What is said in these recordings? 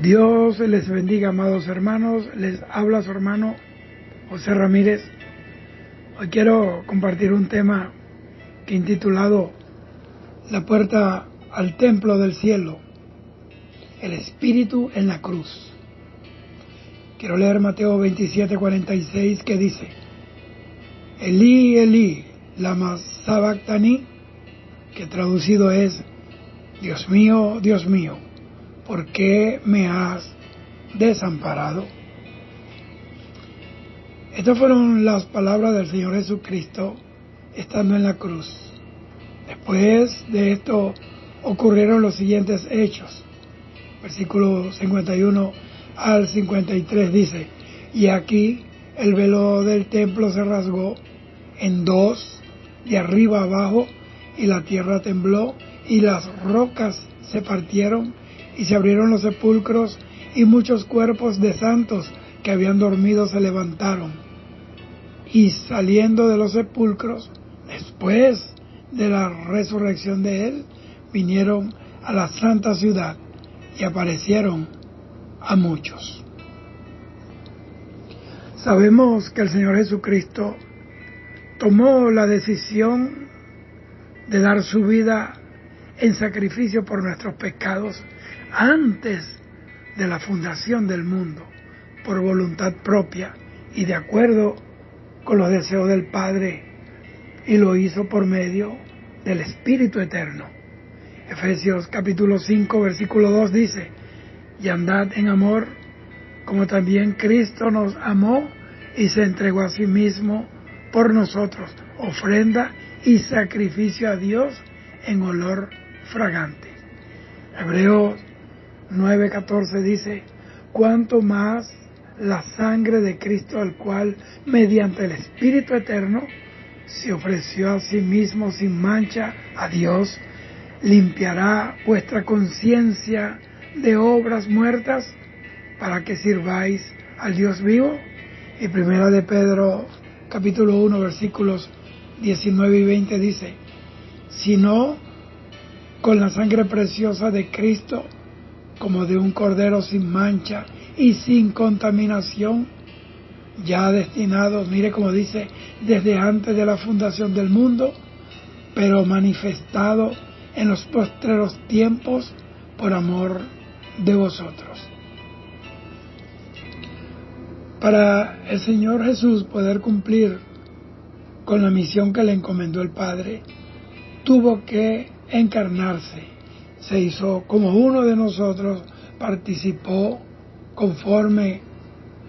Dios les bendiga, amados hermanos. Les habla su hermano José Ramírez. Hoy quiero compartir un tema que he intitulado La puerta al templo del cielo, el Espíritu en la cruz. Quiero leer Mateo 27:46, que dice: Elí, Elí, lama sabactani, que traducido es: Dios mío, ¿por qué me has desamparado? Estas fueron las palabras del Señor Jesucristo estando en la cruz. Después de esto ocurrieron los siguientes hechos. Versículo 51 al 53 dice: Y aquí el velo del templo se rasgó en dos, de arriba abajo, y la tierra tembló, y las rocas se partieron, y se abrieron los sepulcros, y muchos cuerpos de santos que habían dormido se levantaron. Y saliendo de los sepulcros, después de la resurrección de él, vinieron a la santa ciudad y aparecieron a muchos. Sabemos que el Señor Jesucristo tomó la decisión de dar su vida en sacrificio por nuestros pecados antes de la fundación del mundo, por voluntad propia y de acuerdo con los deseos del Padre, y lo hizo por medio del Espíritu Eterno. Efesios capítulo 5 versículo 2 dice: Y andad en amor, como también Cristo nos amó y se entregó a sí mismo por nosotros, ofrenda y sacrificio a Dios en olor fragante. Hebreos 9:14 dice: Cuanto más la sangre de Cristo, al cual mediante el Espíritu Eterno se ofreció a sí mismo sin mancha a Dios, limpiará vuestra conciencia de obras muertas para que sirváis al Dios vivo. Y primera de Pedro capítulo 1 versículos 19 y 20 dice: sino con la sangre preciosa de Cristo, como de un cordero sin mancha y sin contaminación, ya destinados, mire como dice, desde antes de la fundación del mundo, pero manifestado en los postreros tiempos por amor de vosotros. Para el Señor Jesús poder cumplir con la misión que le encomendó el Padre, tuvo que encarnarse, se hizo como uno de nosotros, participó conforme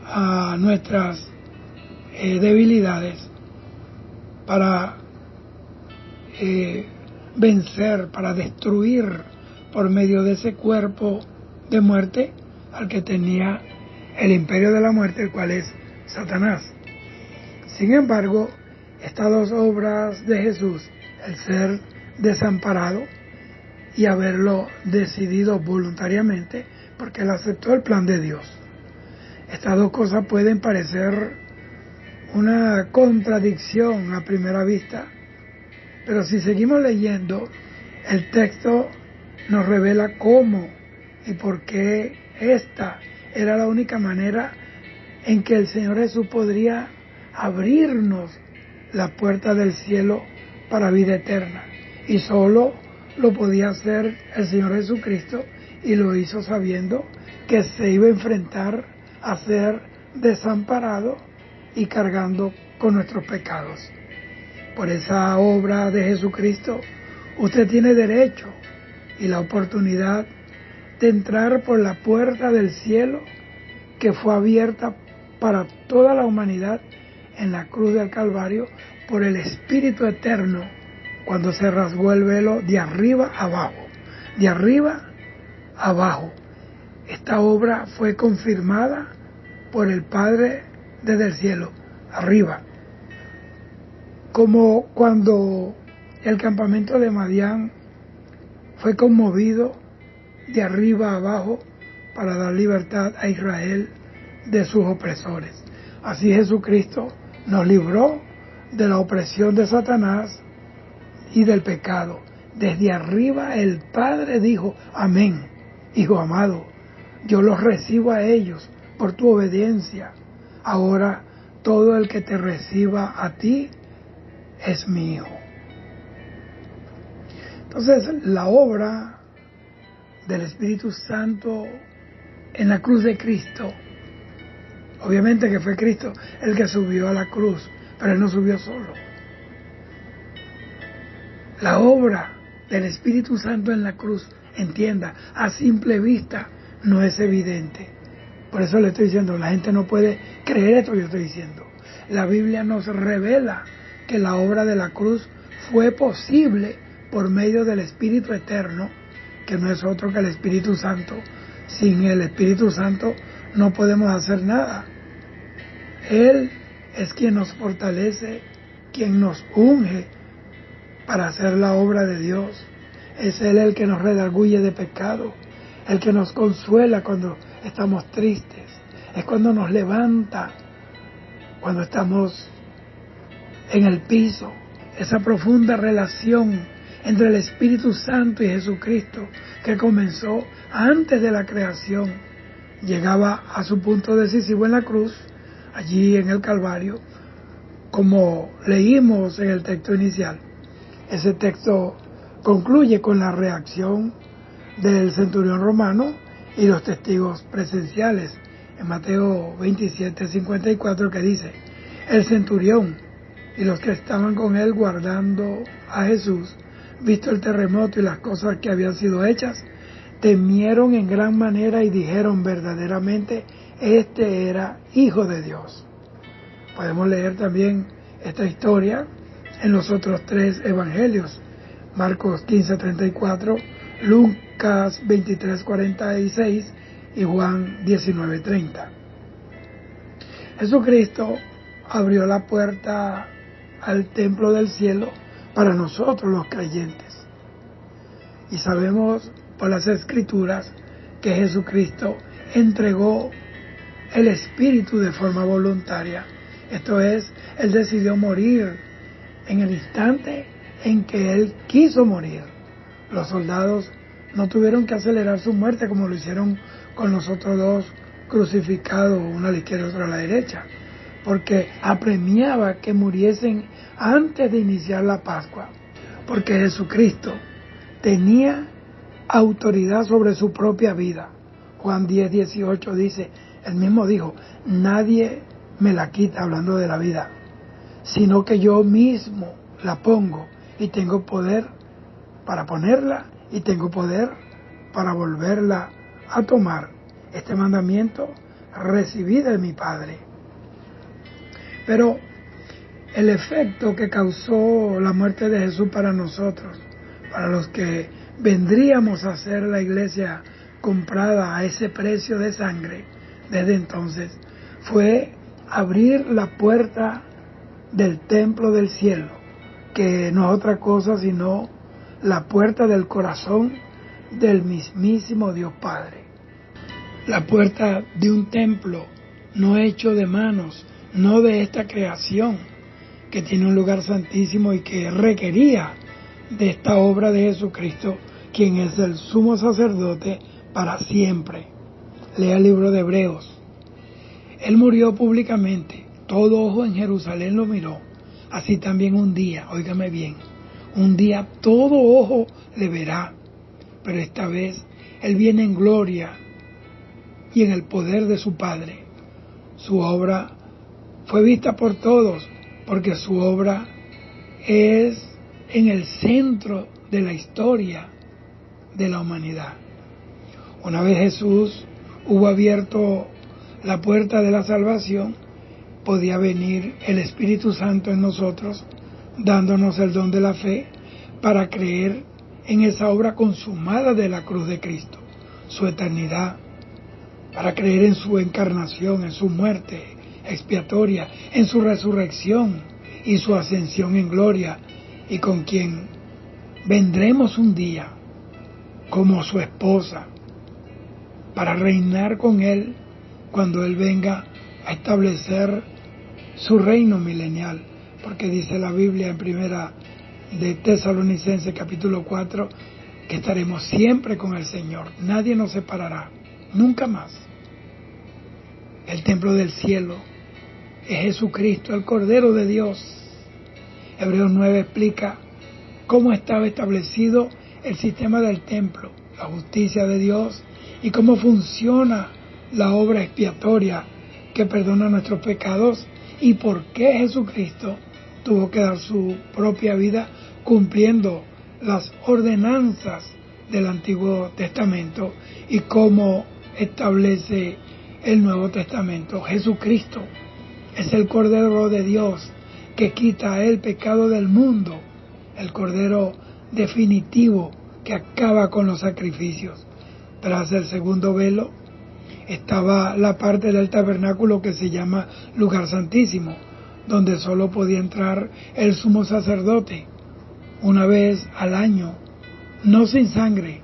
a nuestras debilidades para vencer, para destruir por medio de ese cuerpo de muerte al que tenía el imperio de la muerte, el cual es Satanás. Sin embargo, estas dos obras de Jesús, el ser desamparado y haberlo decidido voluntariamente, porque él aceptó el plan de Dios. Estas dos cosas pueden parecer una contradicción a primera vista, pero si seguimos leyendo, el texto nos revela cómo y por qué esta era la única manera en que el Señor Jesús podría abrirnos la puerta del cielo para vida eterna. Y solo lo podía hacer el Señor Jesucristo, y lo hizo sabiendo que se iba a enfrentar a ser desamparado y cargando con nuestros pecados. Por esa obra de Jesucristo, usted tiene derecho y la oportunidad de entrar por la puerta del cielo que fue abierta para toda la humanidad en la cruz del Calvario por el Espíritu Eterno, cuando se rasgó el velo de arriba abajo, de arriba abajo. Esta obra fue confirmada por el Padre desde el cielo, arriba. Como cuando el campamento de Madián fue conmovido de arriba abajo para dar libertad a Israel de sus opresores. Así Jesucristo nos libró de la opresión de Satanás y del pecado. Desde arriba el Padre dijo: amén, Hijo amado, yo los recibo a ellos por tu obediencia. Ahora todo el que te reciba a ti es mi hijo. Entonces, la obra del Espíritu Santo en la cruz de Cristo, obviamente que fue Cristo el que subió a la cruz, pero Él no subió solo. La obra del Espíritu Santo en la cruz, entienda, a simple vista no es evidente. Por eso le estoy diciendo, la gente no puede creer esto que yo estoy diciendo. La Biblia nos revela que la obra de la cruz fue posible por medio del Espíritu Eterno, que no es otro que el Espíritu Santo. Sin el Espíritu Santo no podemos hacer nada. Él es quien nos fortalece, quien nos unge para hacer la obra de Dios. Es Él el que nos redarguye de pecado, el que nos consuela cuando estamos tristes, es cuando nos levanta, cuando estamos en el piso. Esa profunda relación entre el Espíritu Santo y Jesucristo que comenzó antes de la creación, llegaba a su punto decisivo en la cruz, allí en el Calvario, como leímos en el texto inicial. Ese texto concluye con la reacción del centurión romano y los testigos presenciales en Mateo 27:54, que dice: el centurión y los que estaban con él guardando a Jesús, visto el terremoto y las cosas que habían sido hechas, temieron en gran manera y dijeron: verdaderamente este era Hijo de Dios. Podemos leer también esta historia en los otros 3 evangelios: Marcos 15:34, Lucas 23:46 y Juan 19:30. Jesucristo abrió la puerta al templo del cielo para nosotros los creyentes. Y sabemos por las Escrituras que Jesucristo entregó el Espíritu de forma voluntaria. Esto es, Él decidió morir en el instante en que Él quiso morir. Los soldados no tuvieron que acelerar su muerte como lo hicieron con los otros 2 crucificados, uno a la izquierda y otro a la derecha, porque apremiaba que muriesen antes de iniciar la Pascua, porque Jesucristo tenía autoridad sobre su propia vida. Juan 10:18 dice, Él mismo dijo: nadie me la quita, hablando de la vida, sino que yo mismo la pongo, y tengo poder para ponerla y tengo poder para volverla a tomar. Este mandamiento recibí de mi Padre. Pero el efecto que causó la muerte de Jesús para nosotros, para los que vendríamos a ser la iglesia comprada a ese precio de sangre, desde entonces, fue abrir la puerta del templo del cielo, que no es otra cosa sino la puerta del corazón del mismísimo Dios Padre. La puerta de un templo no hecho de manos, no de esta creación, que tiene un lugar santísimo y que requería de esta obra de Jesucristo, quien es el sumo sacerdote para siempre. Lea el libro de Hebreos. Él murió públicamente, todo ojo en Jerusalén lo miró. Así también un día, óigame bien, un día todo ojo le verá, pero esta vez Él viene en gloria y en el poder de su Padre. Su obra fue vista por todos, porque su obra es en el centro de la historia de la humanidad. Una vez Jesús hubo abierto la puerta de la salvación, podía venir el Espíritu Santo en nosotros, dándonos el don de la fe para creer en esa obra consumada de la cruz de Cristo, su eternidad, para creer en su encarnación, en su muerte expiatoria, en su resurrección y su ascensión en gloria, y con quien vendremos un día como su esposa para reinar con Él cuando Él venga a establecer su reino milenial, porque dice la Biblia en primera de Tesalonicenses capítulo 4 que estaremos siempre con el Señor, nadie nos separará. nunca más. El templo del cielo es Jesucristo, el Cordero de Dios. Hebreos 9 explica cómo estaba establecido el sistema del templo, la justicia de Dios y cómo funciona la obra expiatoria que perdona nuestros pecados y por qué Jesucristo tuvo que dar su propia vida cumpliendo las ordenanzas del Antiguo Testamento y cómo establece el Nuevo Testamento. Jesucristo es el Cordero de Dios que quita el pecado del mundo, el Cordero definitivo que acaba con los sacrificios. Tras el segundo velo estaba la parte del tabernáculo que se llama lugar santísimo, donde solo podía entrar el sumo sacerdote una vez al año, no sin sangre,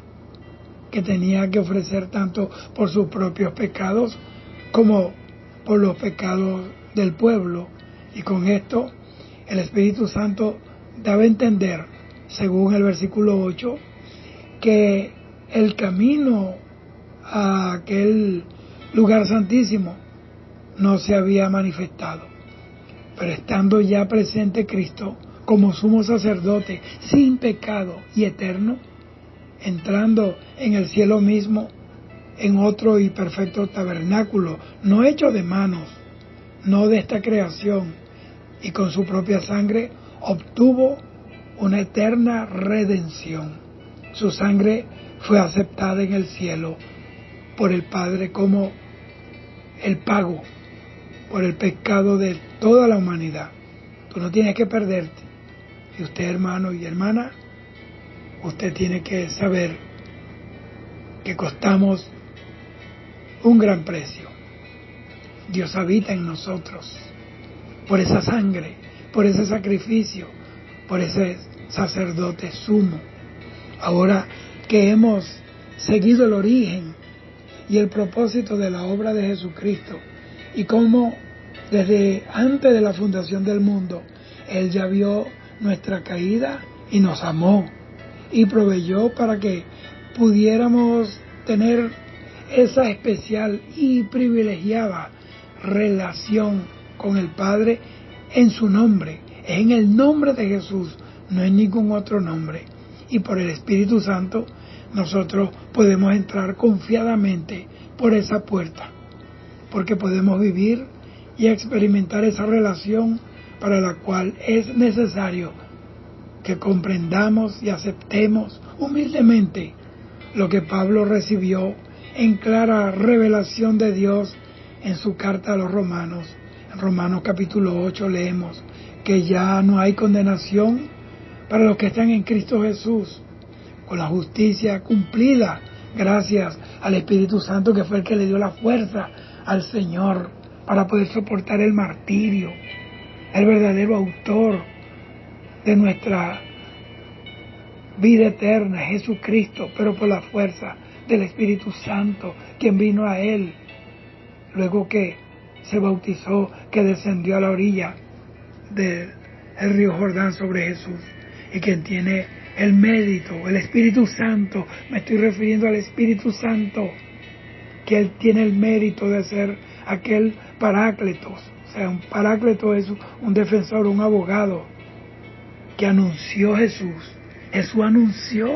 que tenía que ofrecer tanto por sus propios pecados como por los pecados del pueblo. Y con esto el Espíritu Santo daba a entender, según el versículo 8, que el camino a aquel lugar santísimo no se había manifestado. Pero estando ya presente Cristo como sumo sacerdote, sin pecado y eterno, entrando en el cielo mismo, en otro y perfecto tabernáculo, no hecho de manos, no de esta creación, y con su propia sangre obtuvo una eterna redención. Su sangre fue aceptada en el cielo por el Padre como el pago por el pecado de toda la humanidad. Tú no tienes que perderte. Y usted, hermano y hermana, usted tiene que saber que costamos un gran precio. Dios habita en nosotros por esa sangre, por ese sacrificio, por ese sacerdote sumo. Ahora que hemos seguido el origen y el propósito de la obra de Jesucristo y cómo desde antes de la fundación del mundo Él ya vio nuestra caída y nos amó y proveyó para que pudiéramos tener esa especial y privilegiada relación con el Padre en su nombre, en el nombre de Jesús, no en ningún otro nombre. Y por el Espíritu Santo nosotros podemos entrar confiadamente por esa puerta, porque podemos vivir y experimentar esa relación para la cual es necesario que comprendamos y aceptemos humildemente lo que Pablo recibió en clara revelación de Dios en su carta a los Romanos. En Romanos capítulo 8 leemos que ya no hay condenación para los que están en Cristo Jesús, con la justicia cumplida gracias al Espíritu Santo, que fue el que le dio la fuerza al Señor para poder soportar el martirio, el verdadero autor de nuestra vida eterna, Jesucristo, pero por la fuerza del Espíritu Santo, quien vino a Él, luego que se bautizó, que descendió a la orilla del río Jordán sobre Jesús, y quien tiene el mérito, el Espíritu Santo, me estoy refiriendo al Espíritu Santo, que Él tiene el mérito de ser aquel parácletos. O sea, un parácleto es un defensor, un abogado que anunció Jesús. Jesús anunció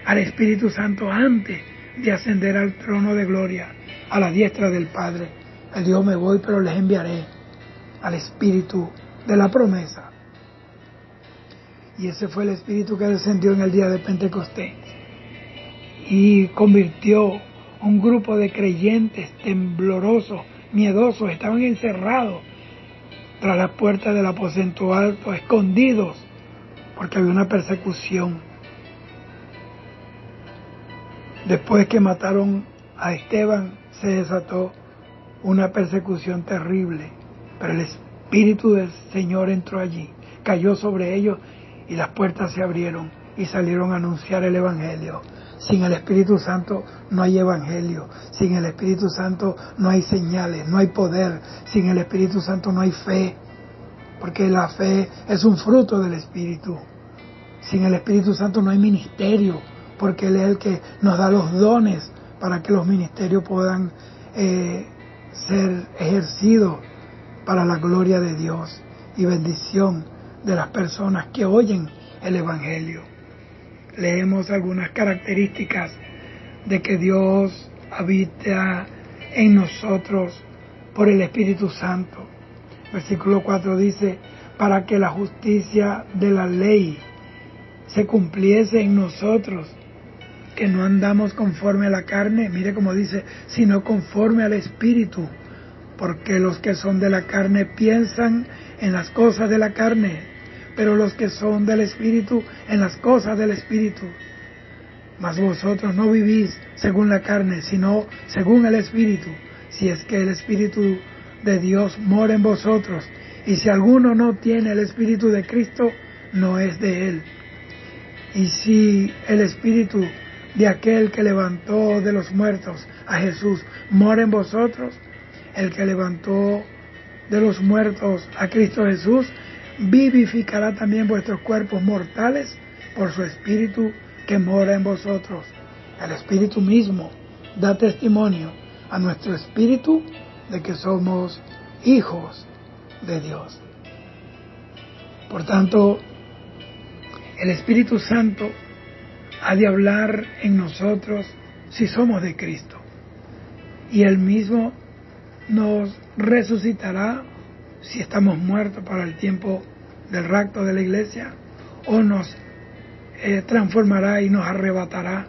al Espíritu Santo antes de ascender al trono de gloria, a la diestra del Padre. Él dijo, me voy, pero les enviaré al Espíritu de la promesa. Y ese fue el Espíritu que descendió en el día de Pentecostés y convirtió un grupo de creyentes temblorosos, miedosos, estaban encerrados tras las puertas del aposento alto, escondidos, porque había una persecución. Después que mataron a Esteban, se desató una persecución terrible, pero el Espíritu del Señor entró allí, cayó sobre ellos y las puertas se abrieron y salieron a anunciar el Evangelio. Sin el Espíritu Santo no hay Evangelio, sin el Espíritu Santo no hay señales, no hay poder, sin el Espíritu Santo no hay fe, porque la fe es un fruto del Espíritu. Sin el Espíritu Santo no hay ministerio, porque Él es el que nos da los dones para que los ministerios puedan ser ejercidos para la gloria de Dios y bendición de las personas que oyen el Evangelio. Leemos algunas características de que Dios habita en nosotros por el Espíritu Santo. Versículo 4 dice, para que la justicia de la ley se cumpliese en nosotros, que no andamos conforme a la carne, mire como dice, sino conforme al Espíritu, porque los que son de la carne piensan en las cosas de la carne, pero los que son del Espíritu en las cosas del Espíritu. Mas vosotros no vivís según la carne, sino según el Espíritu, si es que el Espíritu de Dios mora en vosotros, y si alguno no tiene el Espíritu de Cristo, no es de él. Y si el Espíritu de aquel que levantó de los muertos a Jesús mora en vosotros, el que levantó de los muertos a Cristo Jesús, vivificará también vuestros cuerpos mortales por su Espíritu que mora en vosotros. El Espíritu mismo da testimonio a nuestro espíritu de que somos hijos de Dios. Por tanto, el Espíritu Santo ha de hablar en nosotros si somos de Cristo. Y Él mismo nos resucitará si estamos muertos para el tiempo del rapto de la iglesia, o nos transformará y nos arrebatará.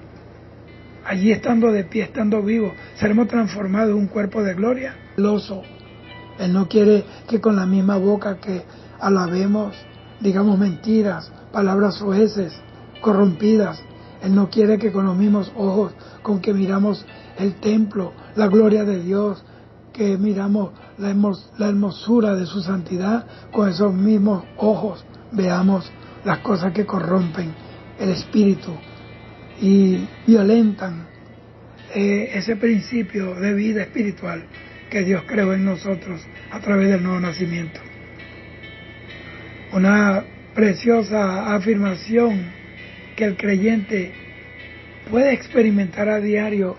Allí estando de pie, estando vivos, seremos transformados en un cuerpo de gloria. Él no quiere que con la misma boca que alabemos, digamos mentiras, palabras soeces, corrompidas. Él no quiere que con los mismos ojos con que miramos el templo, la gloria de Dios, que miramos la hermosura de su santidad, con esos mismos ojos veamos las cosas que corrompen el espíritu y violentan ese principio de vida espiritual que Dios creó en nosotros a través del nuevo nacimiento. Una preciosa afirmación que el creyente puede experimentar a diario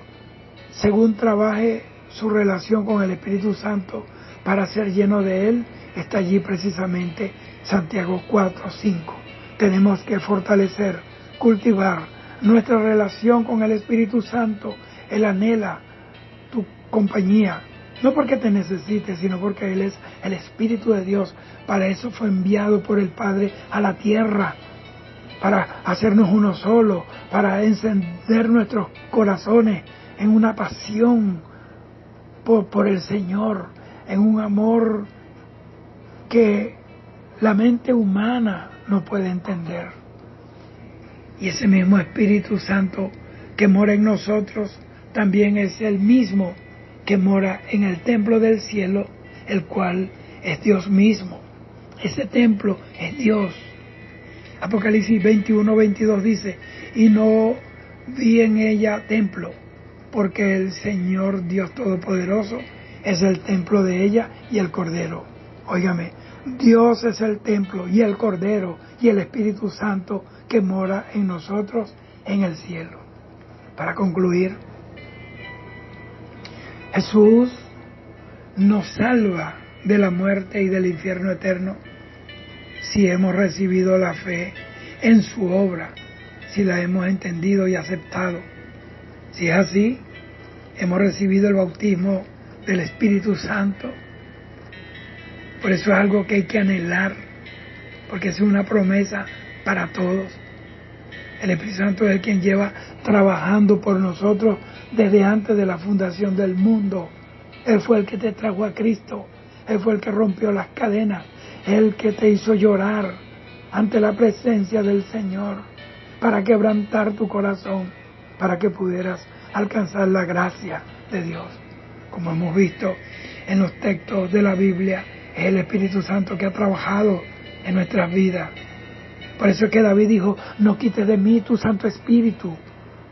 según trabaje su relación con el Espíritu Santo para ser lleno de Él, está allí precisamente Santiago 4:5. Tenemos que fortalecer, cultivar nuestra relación con el Espíritu Santo. Él anhela tu compañía, no porque te necesite, sino porque Él es el Espíritu de Dios. Para eso fue enviado por el Padre a la tierra, para hacernos uno solo, para encender nuestros corazones en una pasión por el Señor, en un amor que la mente humana no puede entender. Y ese mismo Espíritu Santo que mora en nosotros también es el mismo que mora en el templo del cielo, el cual es Dios mismo. Ese templo es Dios. Apocalipsis 21:22 dice, y no vi en ella templo, porque el Señor Dios Todopoderoso es el templo de ella y el Cordero. Óigame, Dios es el templo y el Cordero y el Espíritu Santo que mora en nosotros en el cielo. Para concluir, Jesús nos salva de la muerte y del infierno eterno si hemos recibido la fe en su obra, si la hemos entendido y aceptado. Si es así, hemos recibido el bautismo del Espíritu Santo. Por eso es algo que hay que anhelar, porque es una promesa para todos. El Espíritu Santo es el quien lleva trabajando por nosotros desde antes de la fundación del mundo. Él fue el que te trajo a Cristo. Él fue el que rompió las cadenas. El que te hizo llorar ante la presencia del Señor para quebrantar tu corazón, para que pudieras alcanzar la gracia de Dios. Como hemos visto en los textos de la Biblia, es el Espíritu Santo que ha trabajado en nuestras vidas. Por eso es que David dijo, no quites de mí tu Santo Espíritu,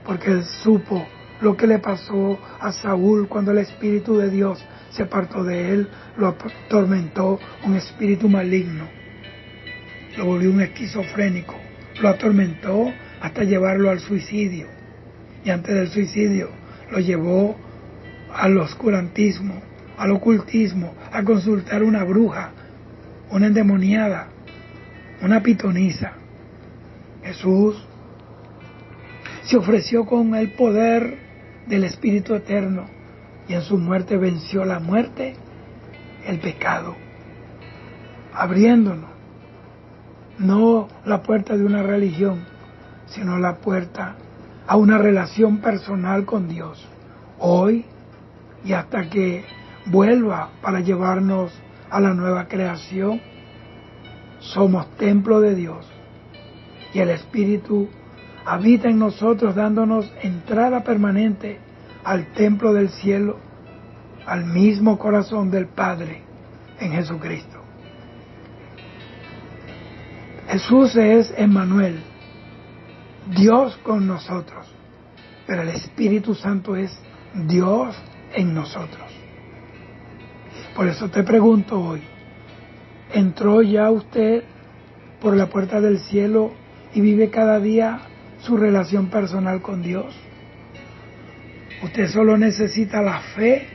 porque él supo lo que le pasó a Saúl cuando el Espíritu de Dios se apartó de él, lo atormentó un espíritu maligno, lo volvió un esquizofrénico, lo atormentó hasta llevarlo al suicidio, y antes del suicidio lo llevó al oscurantismo, al ocultismo, a consultar una bruja, una endemoniada, una pitonisa. Jesús se ofreció con el poder del Espíritu Eterno y en su muerte venció la muerte, el pecado, abriéndonos no la puerta de una religión, sino la puerta a una relación personal con Dios, hoy y hasta que vuelva para llevarnos a la nueva creación. Somos templo de Dios y el Espíritu habita en nosotros, dándonos entrada permanente al templo del cielo, al mismo corazón del Padre en Jesucristo. Jesús es Emmanuel, Dios con nosotros, pero el Espíritu Santo es Dios en nosotros. Por eso te pregunto hoy, ¿entró ya usted por la puerta del cielo y vive cada día su relación personal con Dios? Usted solo necesita la fe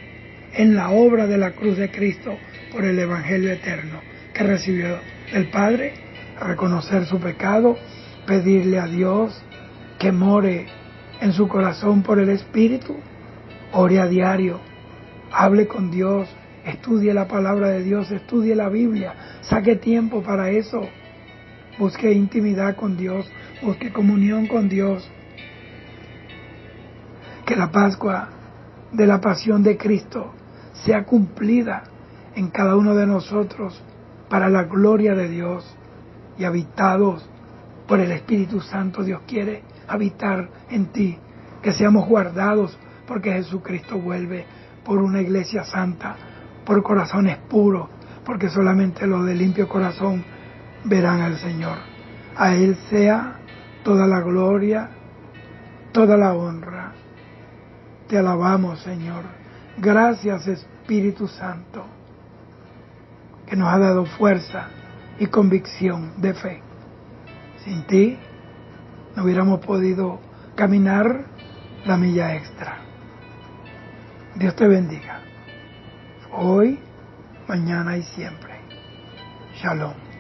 en la obra de la cruz de Cristo por el Evangelio eterno que recibió del Padre, reconocer su pecado, pedirle a Dios que more en su corazón por el Espíritu, ore a diario, hable con Dios, estudie la palabra de Dios, estudie la Biblia, saque tiempo para eso, busque intimidad con Dios, busque comunión con Dios. Que la Pascua de la pasión de Cristo sea cumplida en cada uno de nosotros para la gloria de Dios y habitados por el Espíritu Santo. Dios quiere habitar en ti, que seamos guardados porque Jesucristo vuelve por una iglesia santa, por corazones puros, porque solamente los de limpio corazón verán al Señor. A Él sea toda la gloria, toda la honra. Te alabamos, Señor. Gracias, Espíritu Santo, que nos ha dado fuerza y convicción de fe. Sin ti no hubiéramos podido caminar la milla extra. Dios te bendiga. Hoy, mañana y siempre. Shalom.